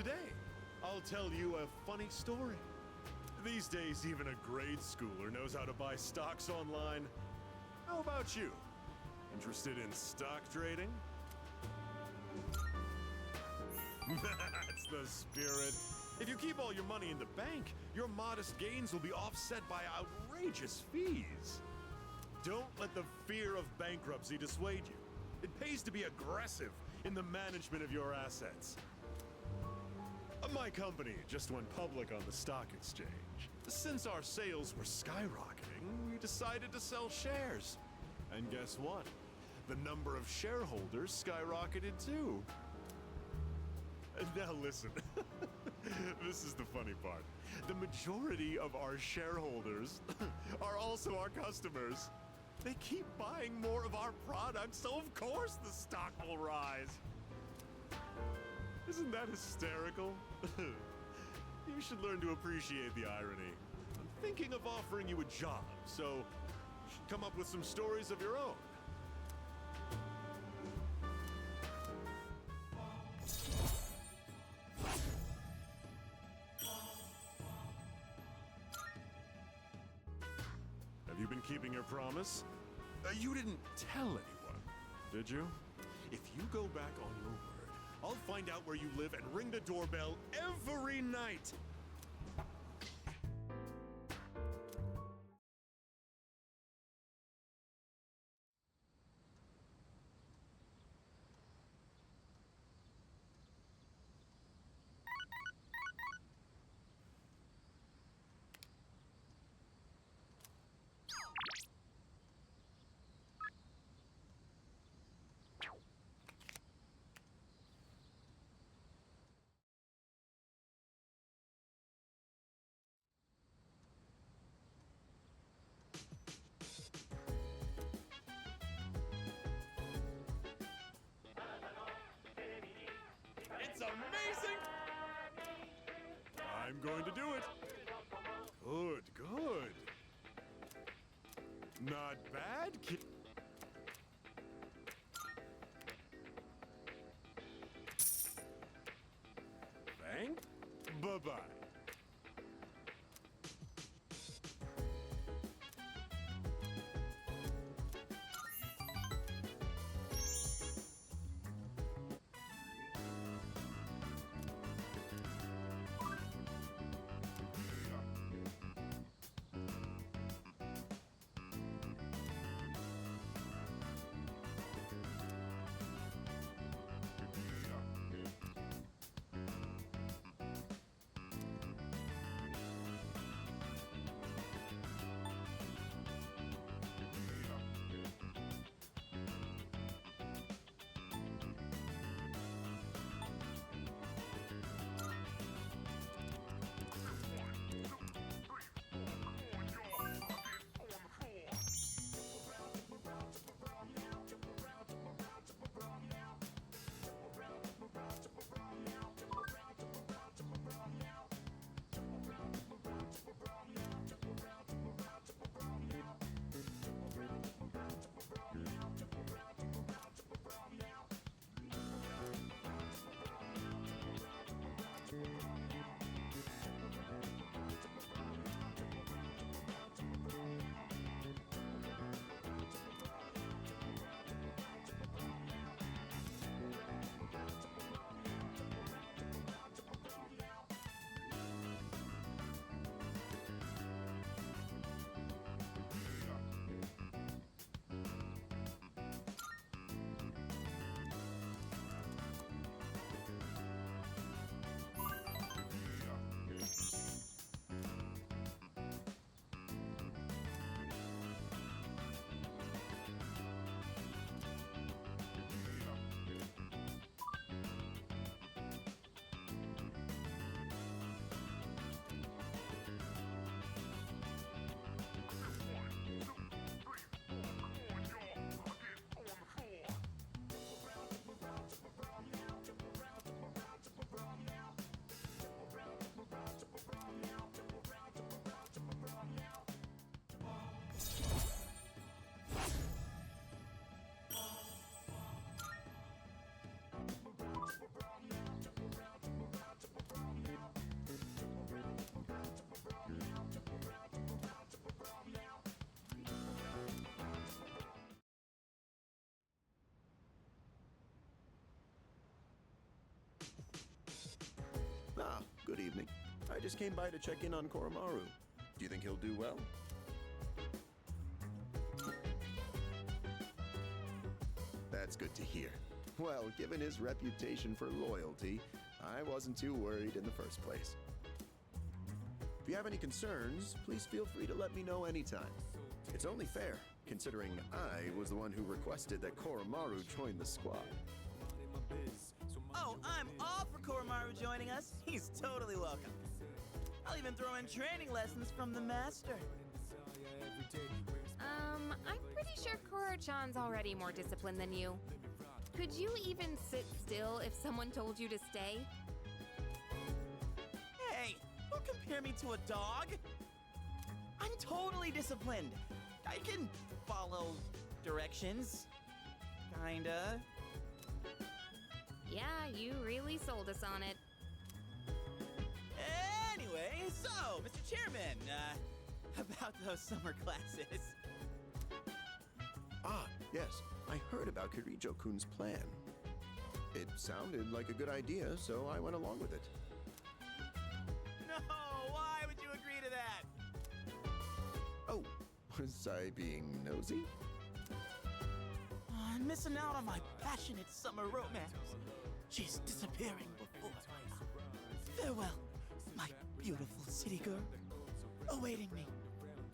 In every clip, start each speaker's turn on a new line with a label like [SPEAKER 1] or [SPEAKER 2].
[SPEAKER 1] Today, I'll tell you a funny story. These days, even a grade schooler knows how to buy stocks online. How about you? Interested in stock trading? That's the spirit. If you keep all your money in the bank, your modest gains will be offset by outrageous fees. Don't let the fear of bankruptcy dissuade you. It pays to be aggressive in the management of your assets. My company just went public on the stock exchange. Since our sales were skyrocketing, we decided to sell shares. And guess what? The number of shareholders skyrocketed too. Now listen, this is the funny part. The majority of our shareholders are also our customers. They keep buying more of our products, so of course the stock will rise. Isn't that hysterical? You should learn to appreciate the irony. I'm thinking of offering you a job, so you should come up with some stories of your own. Have you been keeping your promise? You didn't tell anyone, did you? If you go back on your word, I'll find out where you live and ring the doorbell every night. It's amazing! I'm going to do it. Good, good. Not bad, kid. Thank. Bye-bye.
[SPEAKER 2] Good evening. I just came by to check in on Koromaru. Do you think he'll do well? That's good to hear. Well, given his reputation for loyalty, I wasn't too worried in the first place. If you have any concerns, please feel free to let me know anytime. It's only fair, considering I was the one who requested that Koromaru join the squad.
[SPEAKER 3] Oh, I'm all for Koromaru joining us. He's totally welcome. I'll even throw in training lessons from the master.
[SPEAKER 4] I'm pretty sure Koro-chan's already more disciplined than you. Could you even sit still if someone told you to stay?
[SPEAKER 3] Hey, don't compare me to a dog. I'm totally disciplined. I can follow directions. Kinda.
[SPEAKER 4] Yeah, you really sold us on it.
[SPEAKER 3] Anyway, so, Mr. Chairman, about those summer classes.
[SPEAKER 2] Ah, yes. I heard about Kirijo-kun's plan. It sounded like a good idea, so I went along with it.
[SPEAKER 3] No, why would you agree to that?
[SPEAKER 2] Oh, was I being nosy?
[SPEAKER 3] I'm missing out on my passionate summer romance. She's disappearing before my eyes. Farewell, my beautiful city girl, awaiting me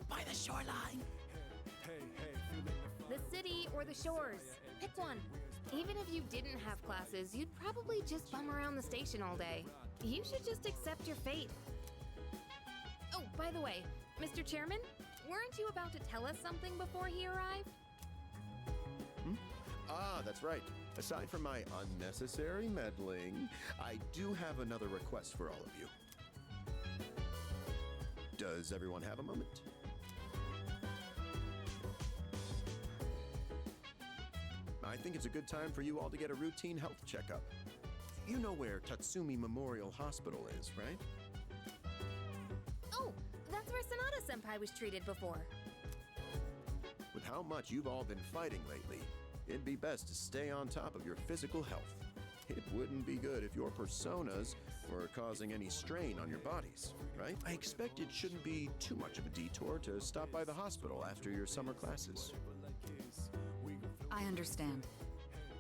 [SPEAKER 3] by the shoreline.
[SPEAKER 4] The city or the shores. Pick one. Even if you didn't have classes, you'd probably just bum around the station all day. You should just accept your fate. Oh, by the way, Mr. Chairman, weren't you about to tell us something before he arrived?
[SPEAKER 2] Ah, that's right. Aside from my unnecessary meddling, I do have another request for all of you. Does everyone have a moment? I think it's a good time for you all to get a routine health checkup. You know where Tatsumi Memorial Hospital is, right?
[SPEAKER 4] Oh, that's where Sanada-senpai was treated before.
[SPEAKER 2] With how much you've all been fighting lately, it'd be best to stay on top of your physical health. It wouldn't be good if your personas were causing any strain on your bodies, right? I expect it shouldn't be too much of a detour to stop by the hospital after your summer classes.
[SPEAKER 5] I understand.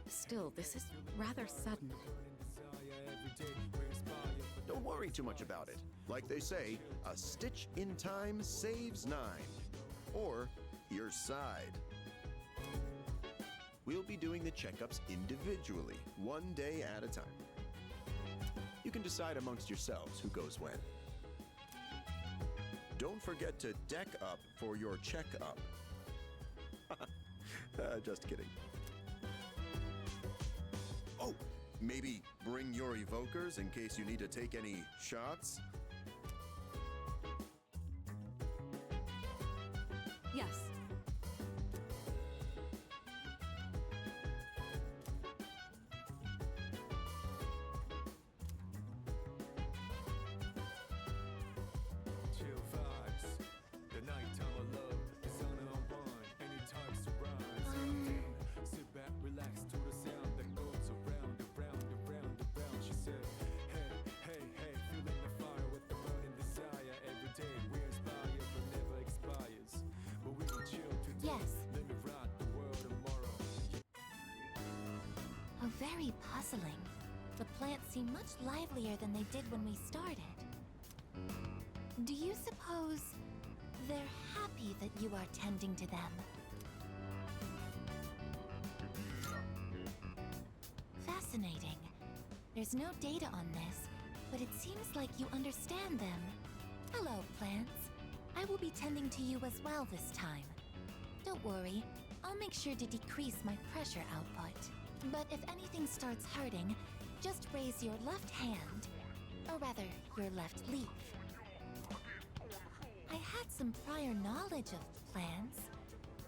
[SPEAKER 5] Still, this is rather sudden.
[SPEAKER 2] Don't worry too much about it. Like they say, a stitch in time saves 9. Or your side. We'll be doing the checkups individually, one day at a time. You can decide amongst yourselves who goes when. Don't forget to deck up for your checkup. Just kidding. Oh, maybe bring your evokers in case you need to take any shots?
[SPEAKER 5] Yes.
[SPEAKER 6] Chill vibes, the nighttime of love, the sun and unwind, any time surprise. Sit back, relax to the sound that goes around, around, around, around. She said, hey, hey, hey, feeling the fire with the burning desire. Every day we inspire, but never expires. But we can chill today.
[SPEAKER 7] Yes.
[SPEAKER 6] Let me rock the world tomorrow.
[SPEAKER 7] Oh, very puzzling. The plants seem much livelier than they did when we started. Do you suppose they're happy that you are tending to them? Fascinating. There's no data on this, but it seems like you understand them. Hello, plants. I will be tending to you as well this time. Don't worry, I'll make sure to decrease my pressure output. But if anything starts hurting, just raise your left hand, or rather, your left leaf. I had some prior knowledge of plants,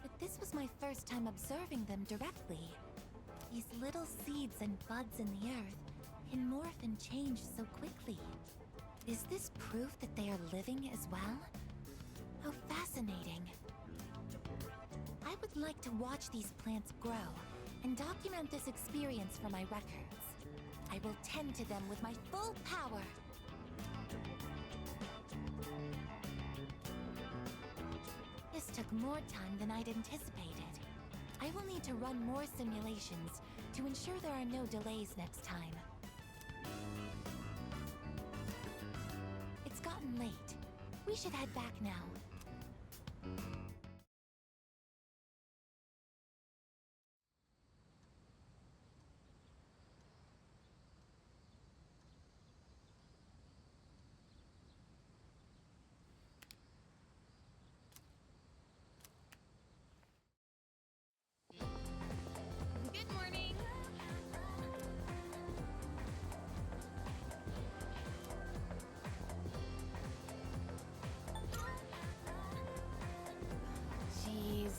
[SPEAKER 7] but this was my first time observing them directly. These little seeds and buds in the earth can morph and change so quickly. Is this proof that they are living as well? How fascinating. I would like to watch these plants grow and document this experience for my records. I will tend to them with my full power. took more time than I'd anticipated. I will need to run more simulations to ensure there are no delays next time. It's gotten late. We should head back now.
[SPEAKER 4] Good morning. Jeez.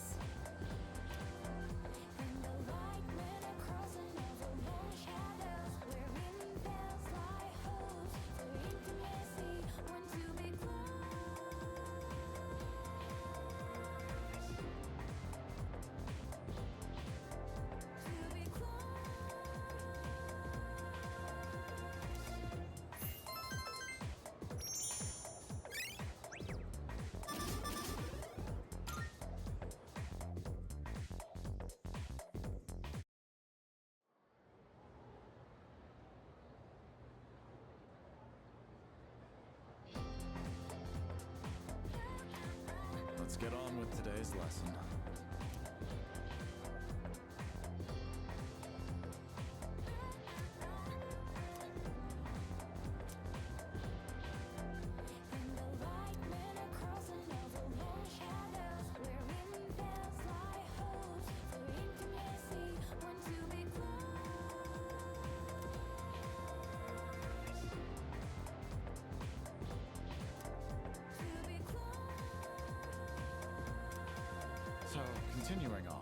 [SPEAKER 8] Let's get on with today's lesson. So, continuing on.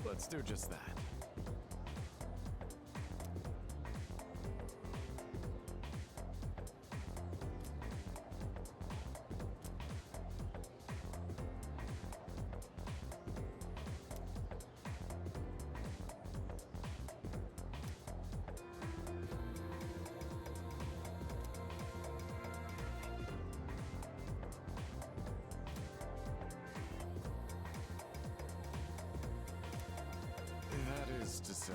[SPEAKER 8] Let's do just that. That is to say...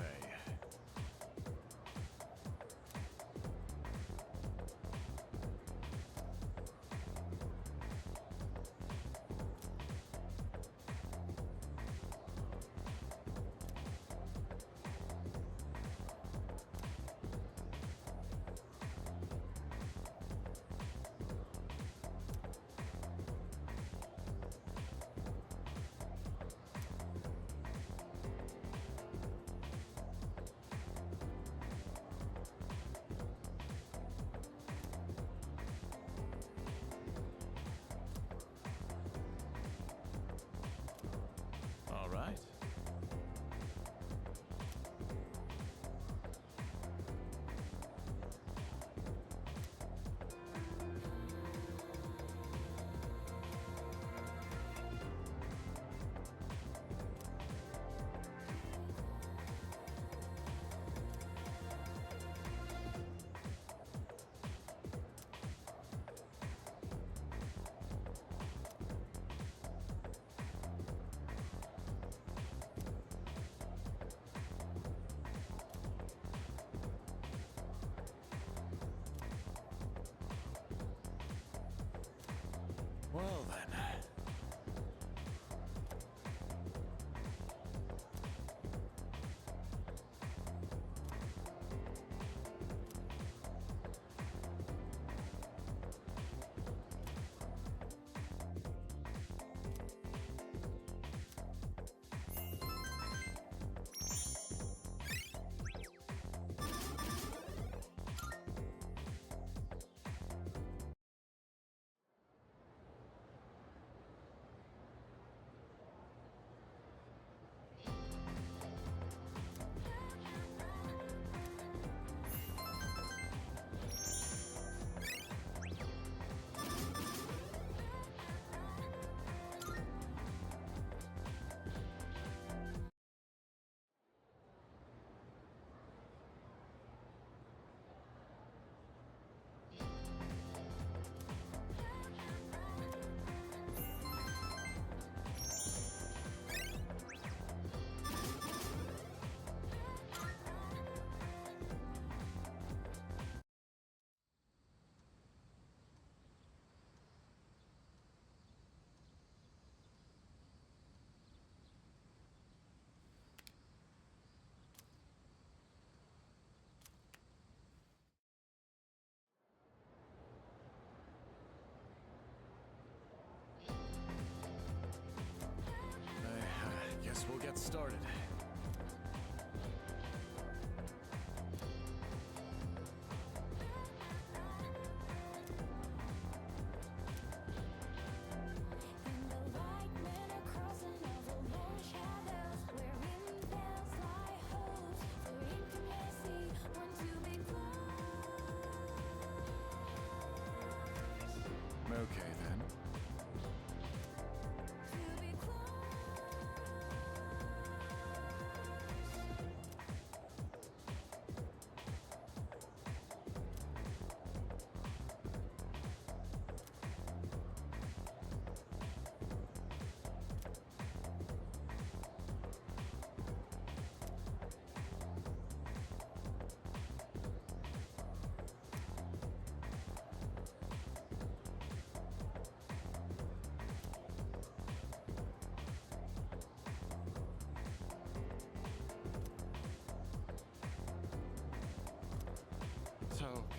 [SPEAKER 8] All right. Well then.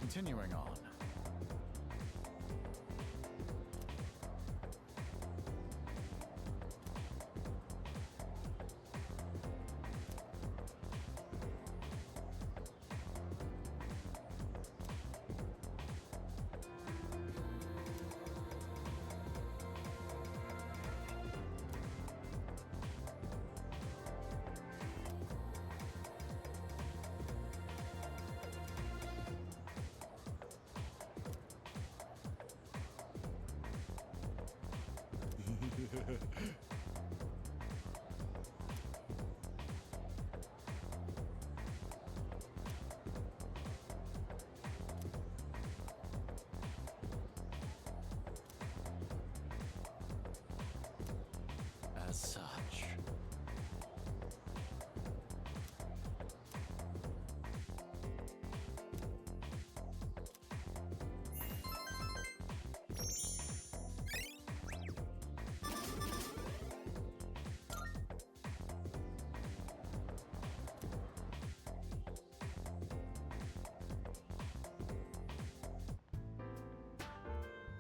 [SPEAKER 8] Continuing on. As such.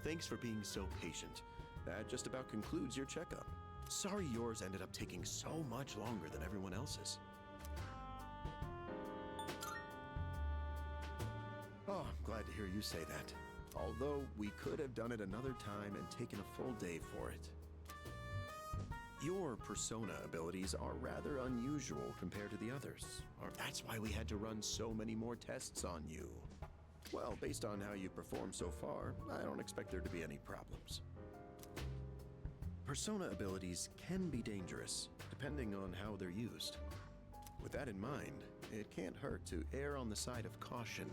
[SPEAKER 2] Thanks for being so patient. That just about concludes your checkup. Sorry yours ended up taking so much longer than everyone else's. Oh, I'm glad to hear you say that. Although we could have done it another time and taken a full day for it. Your persona abilities are rather unusual compared to the others. That's why we had to run so many more tests on you. Well, based on how you performed so far, I don't expect there to be any problems. Persona abilities can be dangerous, depending on how they're used. With that in mind, it can't hurt to err on the side of caution.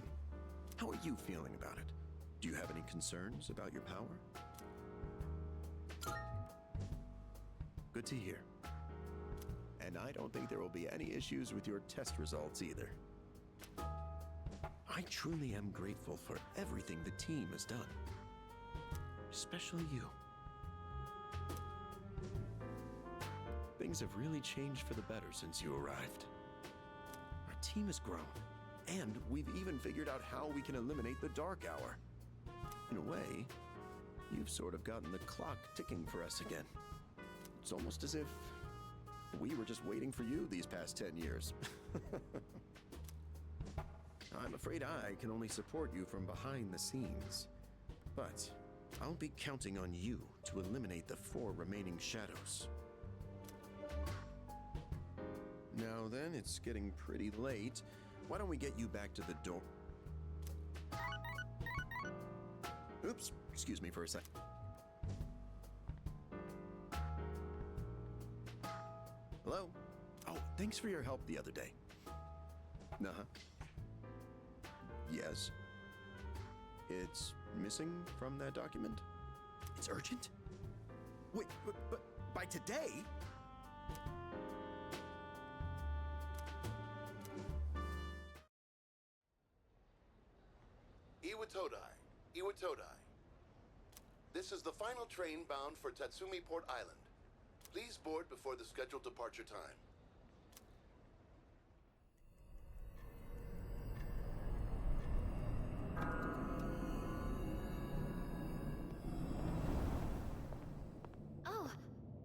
[SPEAKER 2] How are you feeling about it? Do you have any concerns about your power? Good to hear. And I don't think there will be any issues with your test results either. I truly am grateful for everything the team has done. Especially you. Things have really changed for the better since you arrived. Our team has grown, and we've even figured out how we can eliminate the dark hour. In a way, you've sort of gotten the clock ticking for us again. It's almost as if we were just waiting for you these past 10 years. I'm afraid I can only support you from behind the scenes. But I'll be counting on you to eliminate the 4 remaining shadows. Now then, it's getting pretty late. Why don't we get you back to the door? Oops, excuse me for a sec. Hello? Oh, thanks for your help the other day. Uh-huh. Yes. It's missing from that document? It's urgent? Wait, but by today?
[SPEAKER 9] Iwatodai. This is the final train bound for Tatsumi Port Island. Please board before the scheduled departure time.
[SPEAKER 7] Oh,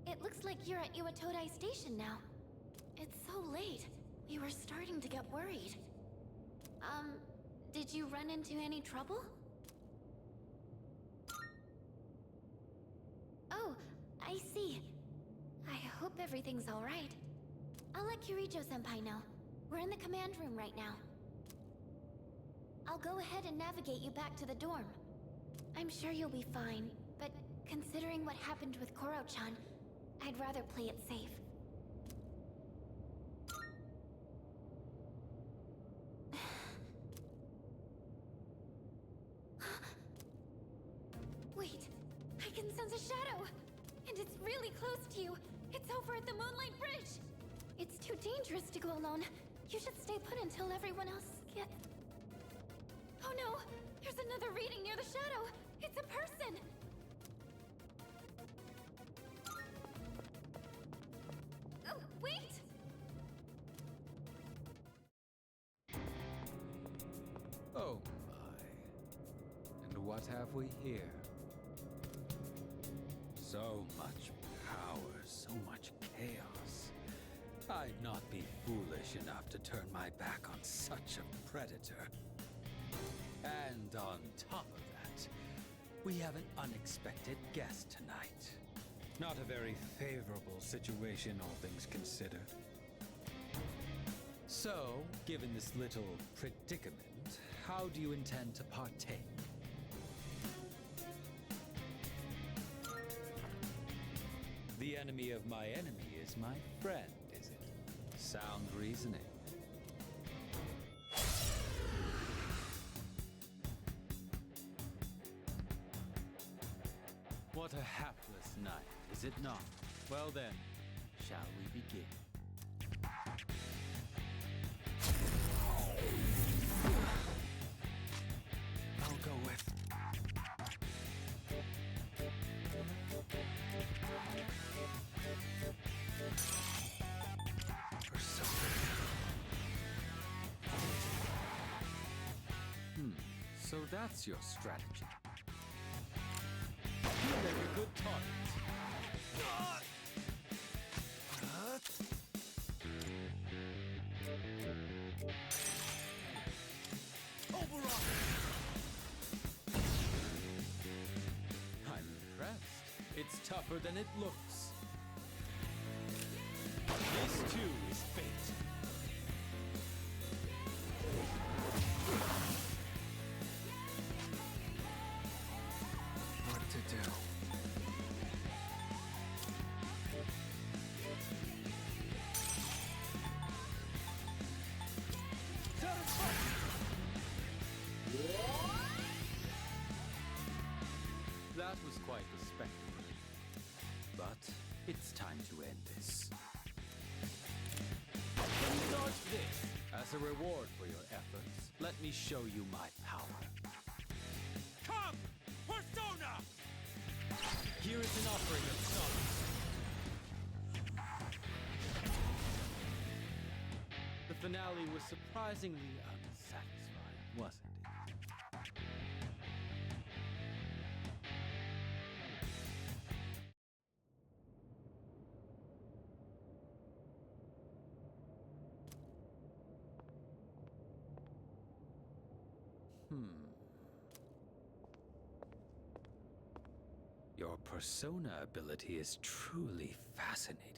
[SPEAKER 7] it looks like you're at Iwatodai Station now. It's so late. We were starting to get worried. Did you run into any trouble? Oh, I see. I hope everything's all right. I'll let Kirijo-senpai know. We're in the command room right now. I'll go ahead and navigate you back to the dorm. I'm sure you'll be fine, but considering what happened with Koro-chan, I'd rather play it safe. Wait, I can sense a shadow! And it's really close to you! It's over at the Moonlight Bridge! It's too dangerous to go alone. You should stay put until everyone else gets... Oh no! There's another reading near the shadow! It's a person! Oh, wait!
[SPEAKER 8] Oh my. what have we here? So much power, so much chaos. I'd not be foolish enough to turn my back on such a predator. And on top of that, we have an unexpected guest tonight. Not a very favorable situation, all things considered. So, given this little predicament, how do you intend to partake? The enemy of my enemy is my friend, is it? Sound reasoning. What a hapless night, is it not? Well then, shall we begin? I'll go with... So that's your strategy. You make a good target. Override! I'm impressed. It's tougher than it looks. This too is fate. What to do? That was quite the spectacle. But it's time to end this. Can you dodge this? As a reward for your efforts, let me show you my power. Come! Persona! Here is an offering of solace. The finale was surprisingly unsatisfying, wasn't it? Your persona ability is truly fascinating.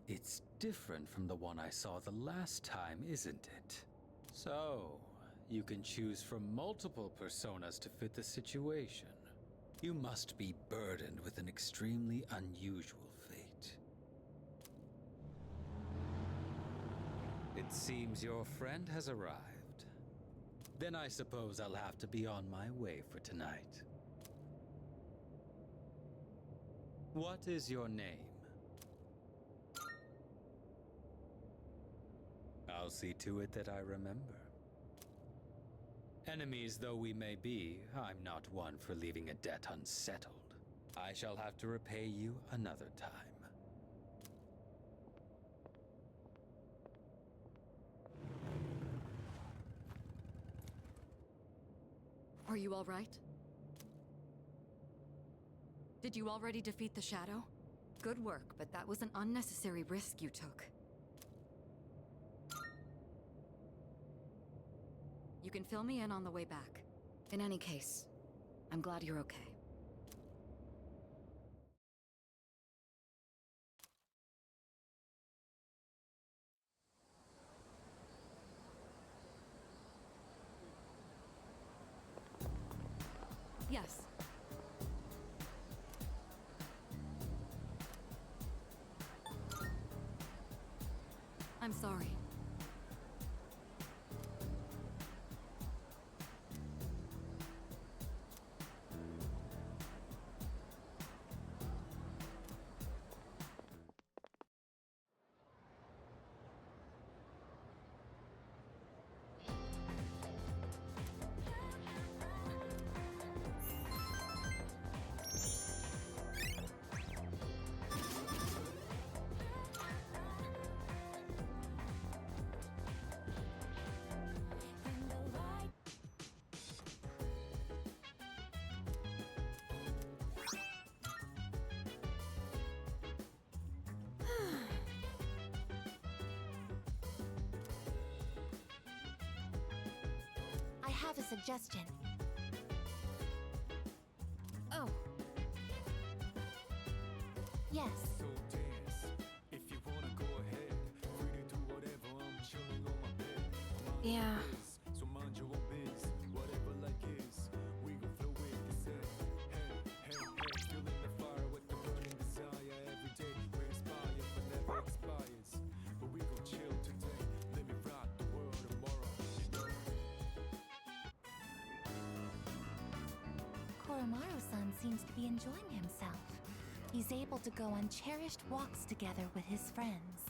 [SPEAKER 8] It's different from the one I saw the last time, isn't it? So, you can choose from multiple personas to fit the situation. You must be burdened with an extremely unusual fate. It seems your friend has arrived. Then I suppose I'll have to be on my way for tonight. What is your name? I'll see to it that I remember. Enemies though we may be, I'm not one for leaving a debt unsettled. I shall have to repay you another time.
[SPEAKER 5] Are you all right? Did you already defeat the Shadow? Good work, but that was an unnecessary risk you took. You can fill me in on the way back. In any case, I'm glad you're okay. Yes. I'm sorry.
[SPEAKER 7] have a suggestion.
[SPEAKER 4] Oh,
[SPEAKER 7] Yes.
[SPEAKER 6] So dance. If you wanna go ahead, free to do whatever. I'm chilling on my bed. Mind
[SPEAKER 4] Yeah.
[SPEAKER 6] your biz, so mind your own biz. Whatever like is, we gon' flow with the set. Hey, hey, hey, feeling the fire with the burning desire. Every day we inspire, but never expires. But we gon' chill today. Let me rock the world tomorrow.
[SPEAKER 7] Koromaru-san seems to be enjoying himself. He's able to go on cherished walks together with his friends.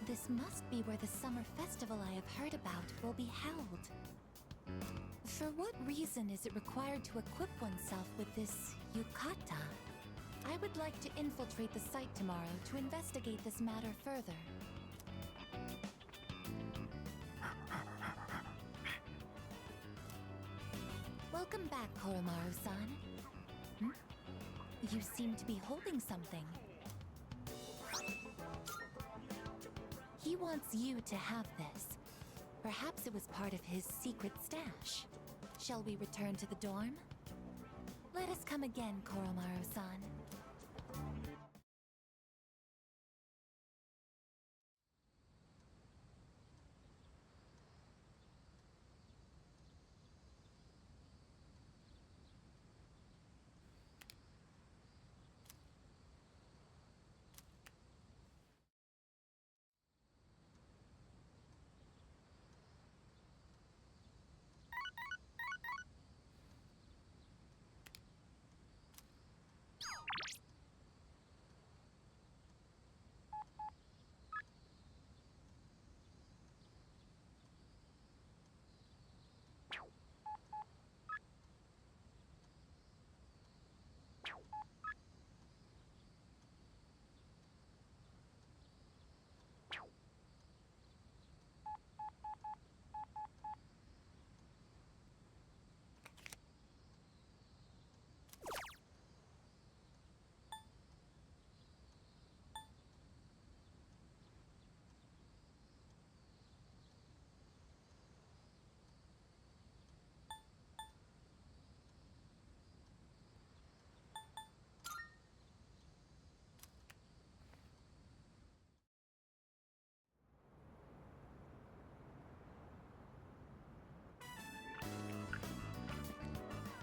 [SPEAKER 7] This must be where the summer festival I have heard about will be held. For what reason is it required to equip oneself with this yukata? I would like to infiltrate the site tomorrow to investigate this matter further. Welcome back, Koromaru-san. You seem to be holding something. He wants you to have this. Perhaps it was part of his secret stash. Shall we return to the dorm? Let us come again, Koromaru-san.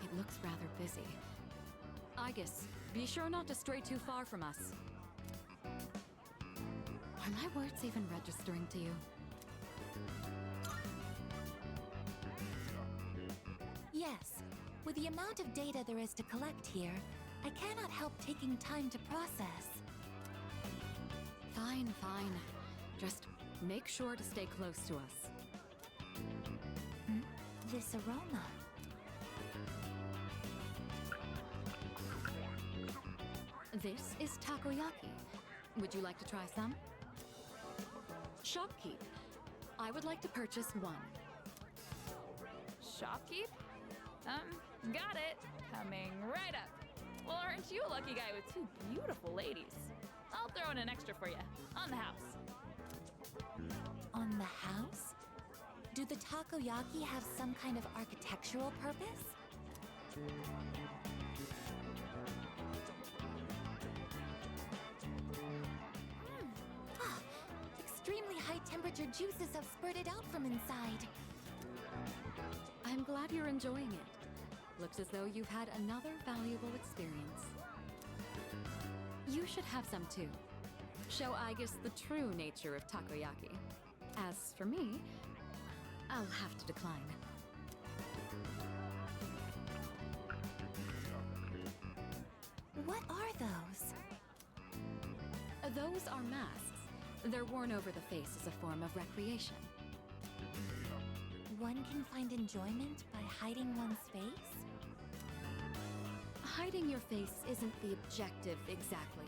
[SPEAKER 5] It looks rather busy. Aigis, be sure not to stray too far from us. Are my words even registering to you?
[SPEAKER 7] Yes. With the amount of data there is to collect here, I cannot help taking time to process.
[SPEAKER 5] Fine, fine. Just make sure to stay close to us.
[SPEAKER 7] This aroma.
[SPEAKER 5] This is takoyaki. Would you like to try some? Shopkeep. I would like to purchase one.
[SPEAKER 10] Shopkeep? Got it. Coming right up. Well, aren't you a lucky guy with two beautiful ladies? I'll throw in an extra for you. On the house.
[SPEAKER 7] On the house? Do the takoyaki have some kind of architectural purpose? Extremely high temperature juices have spurted out from inside.
[SPEAKER 5] I'm glad you're enjoying it. Looks as though you've had another valuable experience. You should have some too. Show Aigis the true nature of takoyaki. As for me, I'll have to decline.
[SPEAKER 7] What are those?
[SPEAKER 5] Those are masks. They're worn over the face as a form of recreation.
[SPEAKER 7] One can find enjoyment by hiding one's face?
[SPEAKER 5] Hiding your face isn't the objective exactly.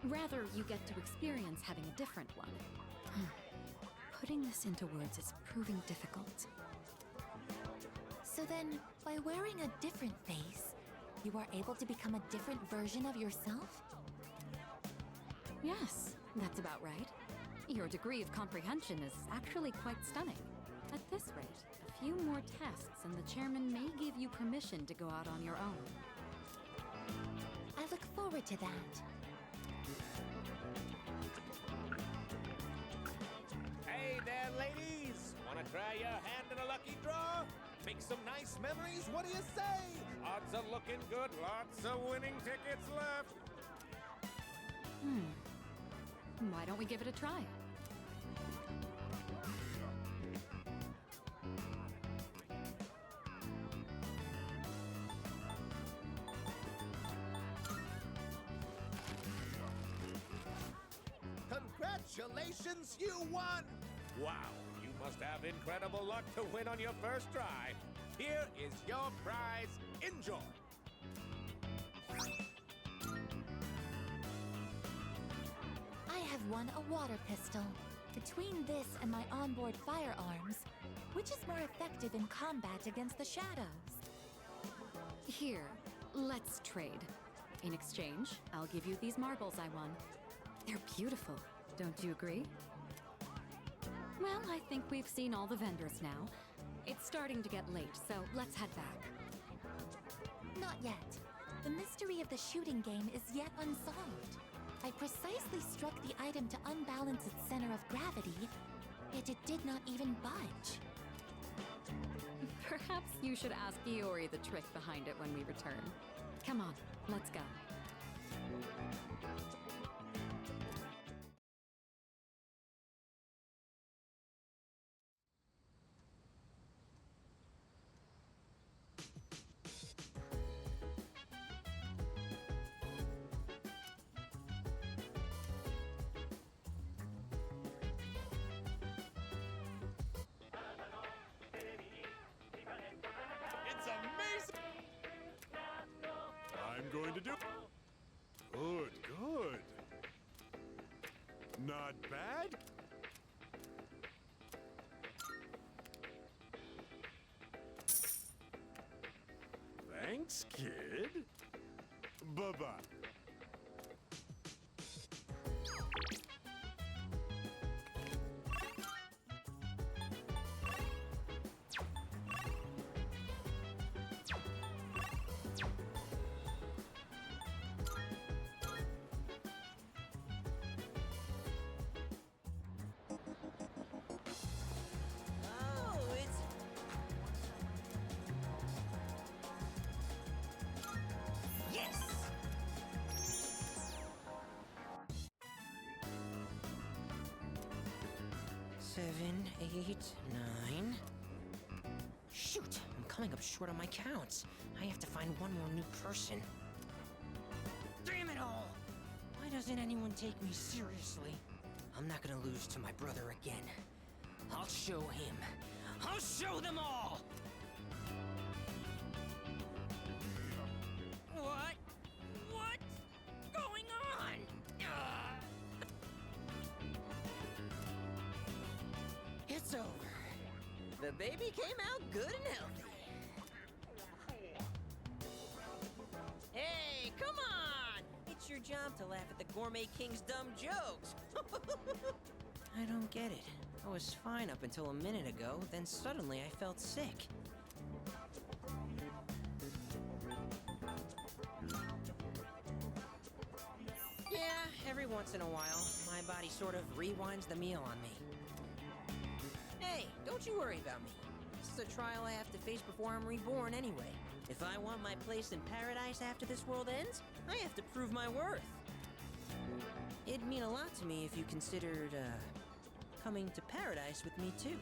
[SPEAKER 5] Rather, you get to experience having a different one. Putting this into words is proving difficult.
[SPEAKER 7] So then, by wearing a different face, you are able to become a different version of yourself?
[SPEAKER 5] Yes, that's about right. Your degree of comprehension is actually quite stunning. At this rate, a few more tests and the chairman may give you permission to go out on your own.
[SPEAKER 7] I look forward to that.
[SPEAKER 11] Hey there, ladies! Wanna try your hand in a lucky draw? Make some nice memories? What do you say? Odds are looking good. Lots of winning tickets left.
[SPEAKER 5] Why don't we give it a try?
[SPEAKER 11] Congratulations, you won! Wow, you must have incredible luck to win on your first try. Here is your prize. Enjoy!
[SPEAKER 7] I have won a water pistol. Between this and my onboard firearms, which is more effective in combat against the shadows?
[SPEAKER 5] Here, let's trade. In exchange, I'll give you these marbles I won. They're beautiful, don't you agree? Well, I think we've seen all the vendors now. It's starting to get late, so let's head back.
[SPEAKER 7] Not yet. The mystery of the shooting game is yet unsolved. I precisely struck the item to unbalance its center of gravity, yet it did not even budge.
[SPEAKER 5] Perhaps you should ask Iori the trick behind it when we return. Come on, let's go.
[SPEAKER 1] It's amazing! I'm going to do... Good, good. Not bad? Thanks, kid. Bye-bye.
[SPEAKER 3] Oh, it's... Yes! Seven, 8, 9... Shoot! I'm coming up short on my counts. I have to find one more new person. Damn it all! Why doesn't anyone take me seriously? I'm not gonna lose to my brother again. I'll show him. I'll show them all! What? What's going on? It's over. The baby came out good and healthy. Hey, come on! It's your job to laugh at the Gourmet King's dumb jokes. I don't get it. I was fine up until a minute ago, then suddenly I felt sick. Yeah, every once in a while, my body sort of rewinds the meal on me. Hey, don't you worry about me. This is a trial I have to face before I'm reborn anyway. If I want my place in paradise after this world ends, I have to prove my worth. It'd mean a lot to me if you considered, coming to paradise with me too.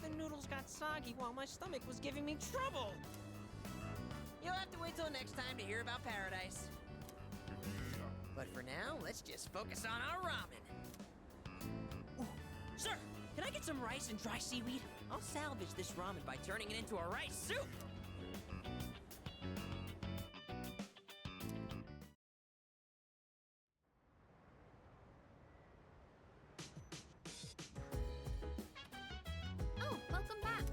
[SPEAKER 3] The noodles got soggy while my stomach was giving me trouble. You'll have to wait till next time to hear about paradise. But for now, let's just focus on our ramen. Ooh, sir, can I get some rice and dry seaweed? I'll salvage this ramen by turning it into a rice soup.
[SPEAKER 4] Oh, welcome back.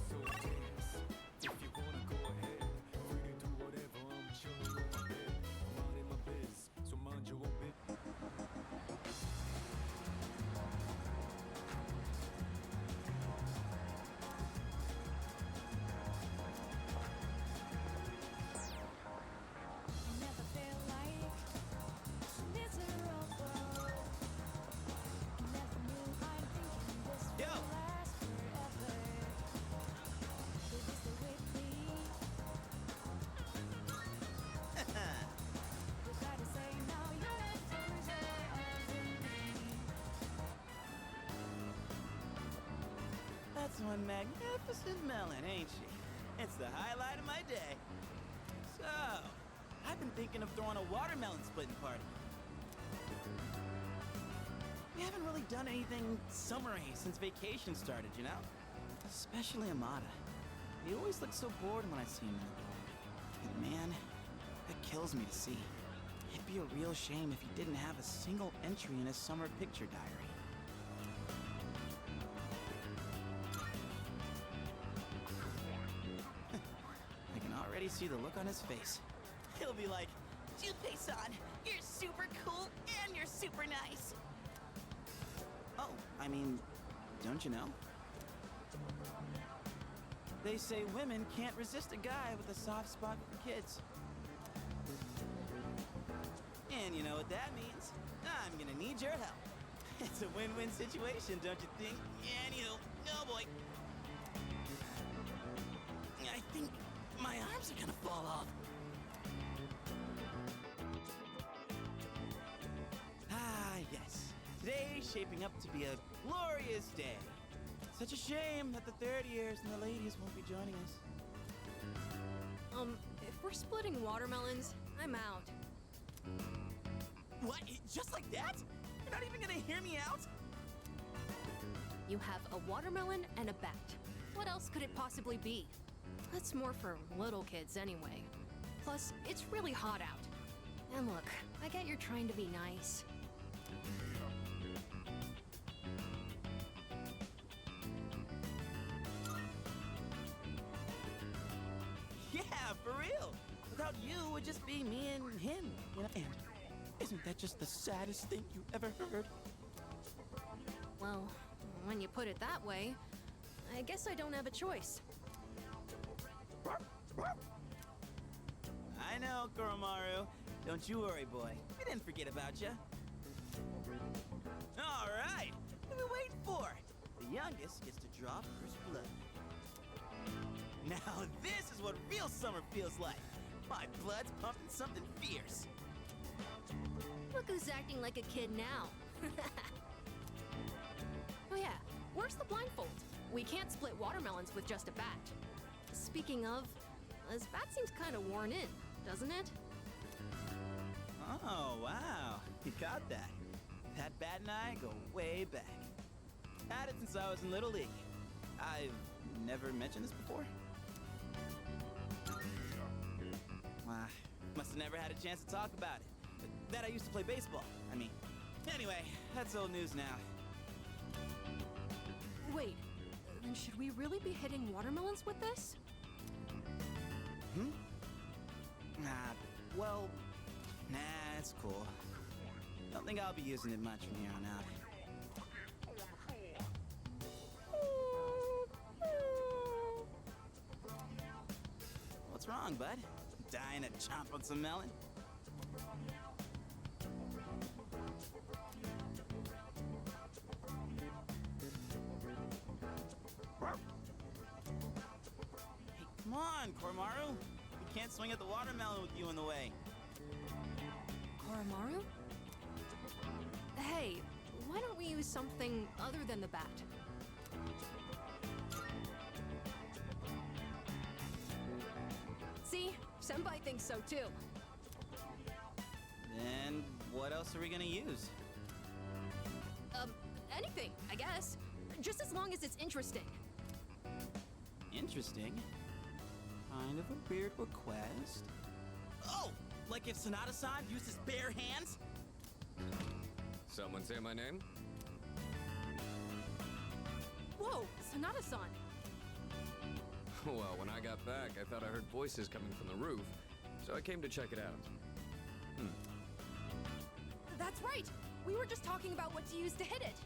[SPEAKER 6] So dance, if you wanna go ahead, free to do whatever. I'm chilling on my bed, I'm out in my biz, so mind your own bit.
[SPEAKER 12] Never felt like this miserable. Never knew I'm thinking this
[SPEAKER 3] Yo.
[SPEAKER 12] will last forever. Is this the weekly? We gotta say now you're a closer of me.
[SPEAKER 3] That's one magnificent melon, ain't she? It's the highlight of my day. So, I've been thinking of throwing a watermelon splitting party. We haven't really done anything summery since vacation started, you know? Especially Amada. He always looks so bored when I see him in the door. And man, that kills me to see. It'd be a real shame if he didn't have a single entry in his summer picture diary. I can already see the look on his face. He'll be like,
[SPEAKER 13] Junpei-san, you're super cool and you're super nice.
[SPEAKER 3] oh, I mean, don't you know? They say women can't resist a guy with a soft spot for kids. And you know what that means? I'm gonna need your help. It's a win-win situation, don't you think? Anywho, oh boy. I think my arms are gonna fall off. Ah, yes. Today's shaping up to be a glorious day. Such a shame that the 30 years and the ladies won't be joining us.
[SPEAKER 5] If we're splitting watermelons, I'm out.
[SPEAKER 3] What? Just like that? You're not even gonna hear me out?
[SPEAKER 5] You have a watermelon and a bat. What else could it possibly be? That's more for little kids anyway. Plus, it's really hot out. And look, I get you're trying to be nice.
[SPEAKER 3] Yeah, for real. Without you, it would just be me and him, you know? And isn't that just the saddest thing you ever heard?
[SPEAKER 5] Well, when you put it that way, I guess I don't have a choice.
[SPEAKER 3] I know, Koromaru. Don't you worry, boy. We didn't forget about you. All right. What are we waiting for? The youngest gets to draw first blood. Now this is what real summer feels like. My blood's pumping something fierce.
[SPEAKER 5] Look who's acting like a kid now. Oh yeah, where's the blindfold? We can't split watermelons with just a bat. Speaking of, this bat seems kind of worn in, doesn't it?
[SPEAKER 3] Oh, wow. You got that. That bat and I go way back. Had it since I was in Little League. I've never mentioned this before. Must have never had a chance to talk about it. That I used to play baseball, I mean. Anyway, that's old news now.
[SPEAKER 5] Wait, then should we really be hitting watermelons with this?
[SPEAKER 3] Well, nah, it's cool. Don't think I'll be using it much from here on out. What's wrong, bud? Dying to chomp on some melon? Hey, come on, Koromaru. We can't swing at the watermelon with you in the way.
[SPEAKER 5] Koromaru? Hey, why don't we use something other than the bat? See? Senpai thinks so too.
[SPEAKER 3] Then what else are we gonna use?
[SPEAKER 14] Anything, I guess. Just as long as it's interesting.
[SPEAKER 3] Interesting. Kind of a weird request. Oh! Like if Sonata-san used his bare hands?
[SPEAKER 15] Someone say my name?
[SPEAKER 14] Whoa, Sonata-san.
[SPEAKER 15] Well, when I got back, I thought I heard voices coming from the roof, so I came to check it out.
[SPEAKER 14] That's right. We were just talking about what to use to hit it.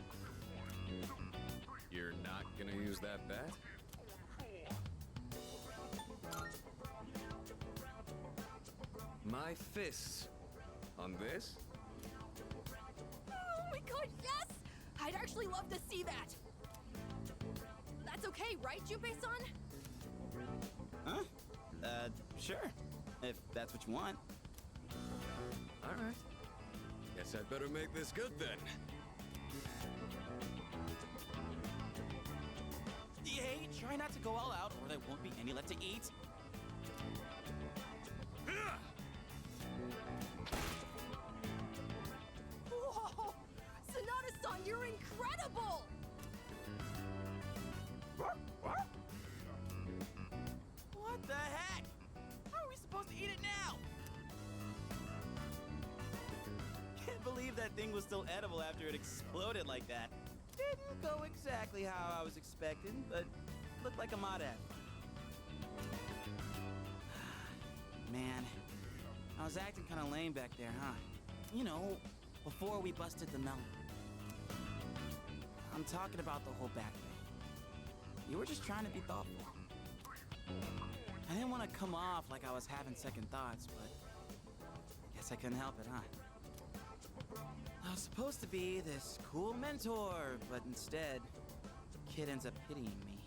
[SPEAKER 15] You're not gonna use that bat? My fists. On this?
[SPEAKER 14] Oh my god, yes! I'd actually love to see that. That's okay, right, Junpei-san?
[SPEAKER 3] Huh? Sure. If that's what you want.
[SPEAKER 15] Alright. Guess I'd better make this good then.
[SPEAKER 3] Hey, try not to go all out or there won't be any left to eat.
[SPEAKER 14] Whoa! Sonata-san, you're incredible!
[SPEAKER 3] What the heck? How are we supposed to eat it now? Can't believe that thing was still edible after it exploded like that. Didn't go exactly how I was expecting, but looked like a mod ad. Man, I was acting kind of lame back there, huh? You know, before we busted the melon. I'm talking about the whole back thing. You were just trying to be thoughtful. I didn't want to come off like I was having second thoughts, but guess I couldn't help it, huh? I was supposed to be this cool mentor, but instead, the kid ends up pitying me.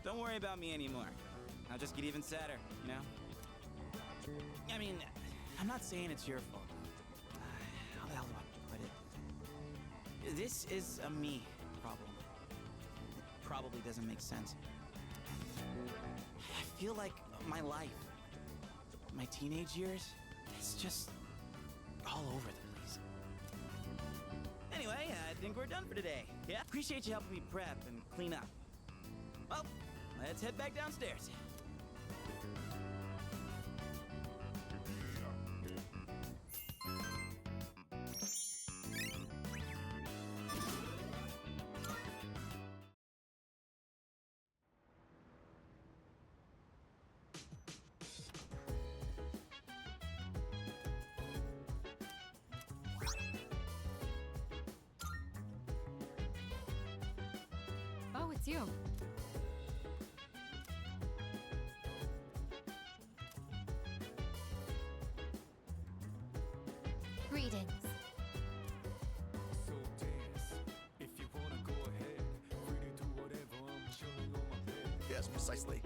[SPEAKER 3] Don't worry about me anymore. I'll just get even sadder, you know? I mean, I'm not saying it's your fault. How the hell do I put it? This is a me problem. Probably doesn't make sense. I feel like my life, my teenage years, it's just all over the place. Anyway, I think we're done for today. Yeah? Appreciate you helping me prep and clean up. Well, let's head back downstairs.
[SPEAKER 5] Oh, it's you.
[SPEAKER 7] Greetings.
[SPEAKER 6] So dance. If you wanna go ahead, free to do whatever. I'm chilling on my bed.
[SPEAKER 2] Yes, precisely.